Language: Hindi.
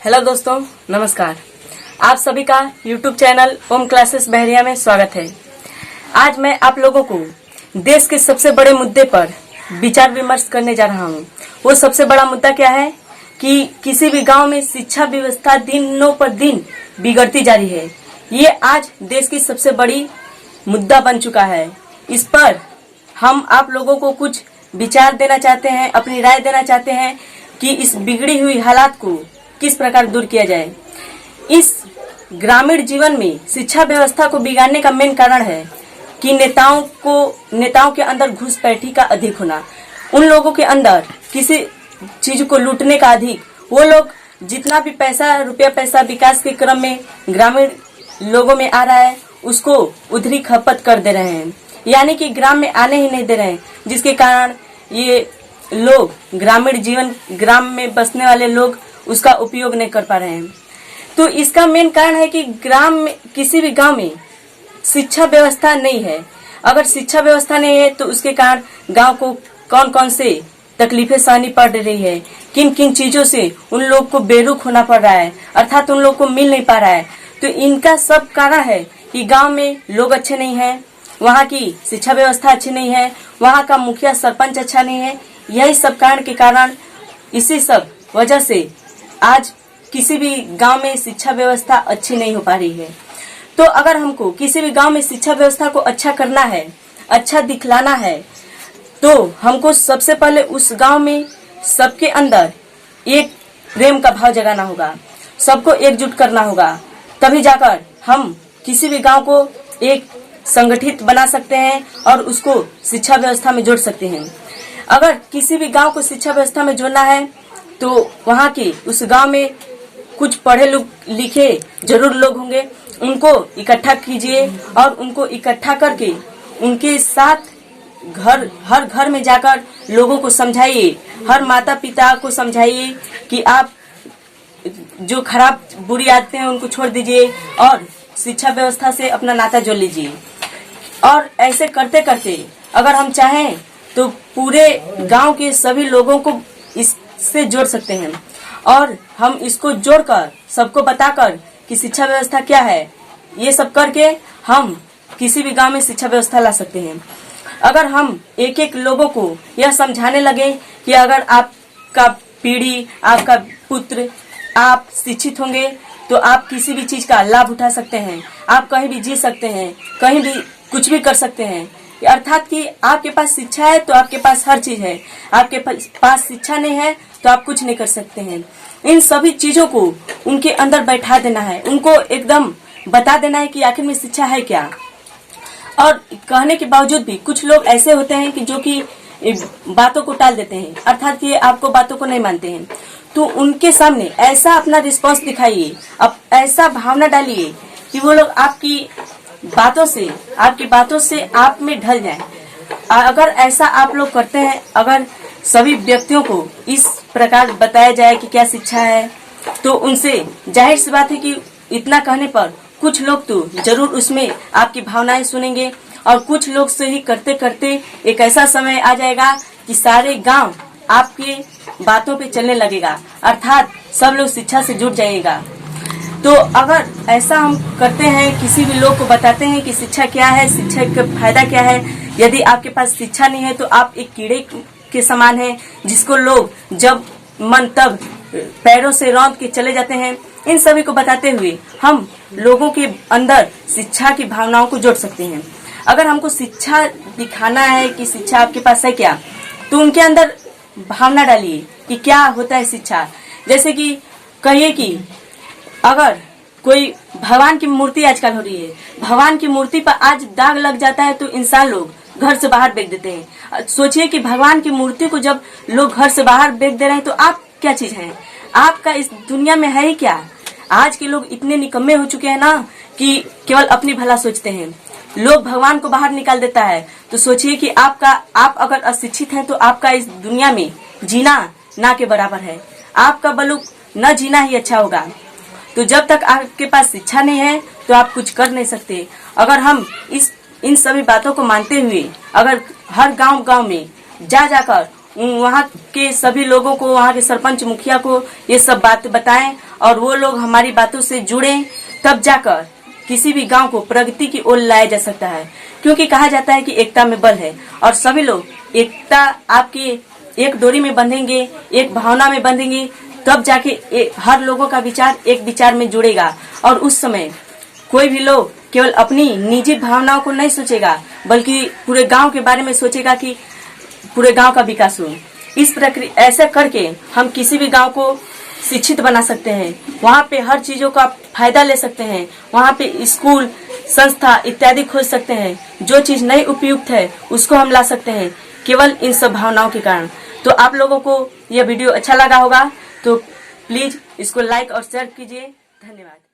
हेलो दोस्तों, नमस्कार। आप सभी का यूट्यूब चैनल ओम क्लासेस बहरिया में स्वागत है। आज मैं आप लोगों को देश के सबसे बड़े मुद्दे पर विचार विमर्श करने जा रहा हूँ। वो सबसे बड़ा मुद्दा क्या है कि किसी भी गांव में शिक्षा व्यवस्था दिनों पर दिन बिगड़ती जा रही है। ये आज देश की सबसे बड़ी मुद्दा बन चुका है। इस पर हम आप लोगों को कुछ विचार देना चाहते हैं, अपनी राय देना चाहते हैं कि इस बिगड़ी हुई हालात को किस प्रकार दूर किया जाए। इस ग्रामीण जीवन में शिक्षा व्यवस्था को बिगाड़ने का मेन कारण है कि नेताओं के अंदर घुसपैठी का अधिक होना, उन लोगों के अंदर किसी चीज को लूटने का अधिक। वो लोग जितना भी पैसा विकास के क्रम में ग्रामीण लोगों में आ रहा है उसको उधरी खपत कर दे रहे हैं, यानी कि ग्राम में आने ही नहीं दे रहे हैं, जिसके कारण ये लोग ग्राम में बसने वाले लोग उसका उपयोग नहीं कर पा रहे हैं। तो इसका मेन कारण है कि किसी भी गांव में शिक्षा व्यवस्था नहीं है। अगर शिक्षा व्यवस्था नहीं है तो उसके कारण गांव को कौन कौन से तकलीफें सहनी पड़ रही है, किन किन चीजों से उन लोग को बेरुख होना पड़ रहा है, अर्थात उन लोग को मिल नहीं पा रहा है। तो इनका सब कारण है कि गांव में लोग अच्छे नहीं हैं, वहाँ की शिक्षा व्यवस्था अच्छी नहीं है, वहाँ का मुखिया सरपंच अच्छा नहीं है। यही सब कारण के कारण इसी सब वजह से आज किसी भी गांव में शिक्षा व्यवस्था अच्छी नहीं हो पा रही है। तो अगर हमको किसी भी गांव में शिक्षा व्यवस्था को अच्छा करना है, अच्छा दिखलाना है, तो हमको सबसे पहले उस गांव में सबके अंदर एक प्रेम का भाव जगाना होगा, सबको एकजुट करना होगा। तभी जाकर हम किसी भी गांव को एक संगठित बना सकते हैं और उसको शिक्षा व्यवस्था में जोड़ सकते हैं। अगर किसी भी गांव को शिक्षा व्यवस्था में जोड़ना है तो वहाँ के उस गांव में कुछ पढ़े लिखे जरूर लोग होंगे, उनको इकट्ठा कीजिए और उनको इकट्ठा करके उनके साथ हर घर में जाकर लोगों को समझाइए, हर माता पिता को समझाइए कि आप जो खराब बुरी आदतें हैं उनको छोड़ दीजिए और शिक्षा व्यवस्था से अपना नाता जोड़ लीजिए। और ऐसे करते करते अगर हम चाहें तो पूरे गांव के सभी लोगों को इससे जोड़ सकते हैं और हम इसको जोड़कर सबको बताकर कि शिक्षा व्यवस्था क्या है, ये सब करके हम किसी भी गांव में शिक्षा व्यवस्था ला सकते हैं। अगर हम एक एक लोगों को यह समझाने लगे कि अगर आपका पीढ़ी, आपका पुत्र, आप शिक्षित होंगे तो आप किसी भी चीज का लाभ उठा सकते हैं, आप कहीं भी जी सकते हैं, कहीं भी कुछ भी कर सकते हैं। अर्थात कि आपके पास शिक्षा है तो आपके पास हर चीज है, आपके पास शिक्षा नहीं है तो आप कुछ नहीं कर सकते हैं। इन सभी चीजों को उनके अंदर बैठा देना है, उनको एकदम बता देना है कि आखिर में शिक्षा है क्या। और कहने के बावजूद भी कुछ लोग ऐसे होते हैं कि जो कि बातों को टाल देते हैं, अर्थात कि आपको बातों को नहीं मानते हैं। तो उनके सामने ऐसा अपना रिस्पॉन्स दिखाइए, ऐसा भावना डालिए कि वो लोग आपकी बातों से आप में ढल जाएं। अगर ऐसा आप लोग करते हैं, अगर सभी व्यक्तियों को इस प्रकार बताया जाए कि क्या शिक्षा है, तो उनसे जाहिर सी बात है कि इतना कहने पर कुछ लोग तो जरूर उसमें आपकी भावनाएं सुनेंगे और कुछ लोग से ही करते करते एक ऐसा समय आ जाएगा कि सारे गांव आपके बातों पे चलने लगेगा, अर्थात सब लोग शिक्षा से जुड़ जाएगा। तो अगर ऐसा हम करते हैं, किसी भी लोग को बताते हैं कि शिक्षा क्या है, शिक्षा का फायदा क्या है, यदि आपके पास शिक्षा नहीं है तो आप एक कीड़े के समान हैं जिसको लोग जब मन तब पैरों से रौंद के चले जाते हैं। इन सभी को बताते हुए हम लोगों के अंदर शिक्षा की भावनाओं को जोड़ सकते हैं। अगर हमको शिक्षा दिखाना है कि शिक्षा आपके पास है क्या, तो उनके अंदर भावना डालिए कि क्या होता है शिक्षा। जैसे कि कहिए कि अगर कोई भगवान की मूर्ति आजकल हो रही है, भगवान की मूर्ति पर आज दाग लग जाता है तो इंसान लोग घर से बाहर फेंक देते हैं। सोचिए कि भगवान की मूर्ति को जब लोग घर से बाहर फेंक दे रहे हैं तो आप क्या चीज हैं, आपका इस दुनिया में है ही क्या। आज के लोग इतने निकम्मे हो चुके हैं ना कि केवल अपनी भला सोचते हैं। लोग भगवान को बाहर निकाल देता है। तो सोचिए कि आप अगर अशिक्षित हैं तो आपका इस दुनिया में जीना ना के बराबर है, आपका बलुक न जीना ही अच्छा होगा। तो जब तक आपके पास शिक्षा नहीं है तो आप कुछ कर नहीं सकते। अगर हम इन सभी बातों को मानते हुए अगर हर गांव में जाकर वहाँ के सभी लोगों को, वहाँ के सरपंच मुखिया को ये सब बात बताएं और वो लोग हमारी बातों से जुड़े, तब जाकर किसी भी गांव को प्रगति की ओर लाया जा सकता है। क्योंकि कहा जाता है कि एकता में बल है, और सभी लोग एकता आपकी एक डोरी में बंधेंगे, एक भावना में बंधेंगे, तब जाके हर लोगों का विचार एक विचार में जुड़ेगा। और उस समय कोई भी लोग केवल अपनी निजी भावनाओं को नहीं सोचेगा, बल्कि पूरे गांव के बारे में सोचेगा कि पूरे गांव का विकास हो। इस प्रक्रिया ऐसा करके हम किसी भी गांव को शिक्षित बना सकते हैं, वहाँ पे हर चीजों का फायदा ले सकते हैं, वहाँ पे स्कूल, संस्था इत्यादि खोज सकते हैं। जो चीज नहीं उपयुक्त है उसको हम ला सकते हैं, केवल इन सब भावनाओं के कारण। तो आप लोगों को यह वीडियो अच्छा लगा होगा तो प्लीज इसको लाइक और शेयर कीजिए। धन्यवाद।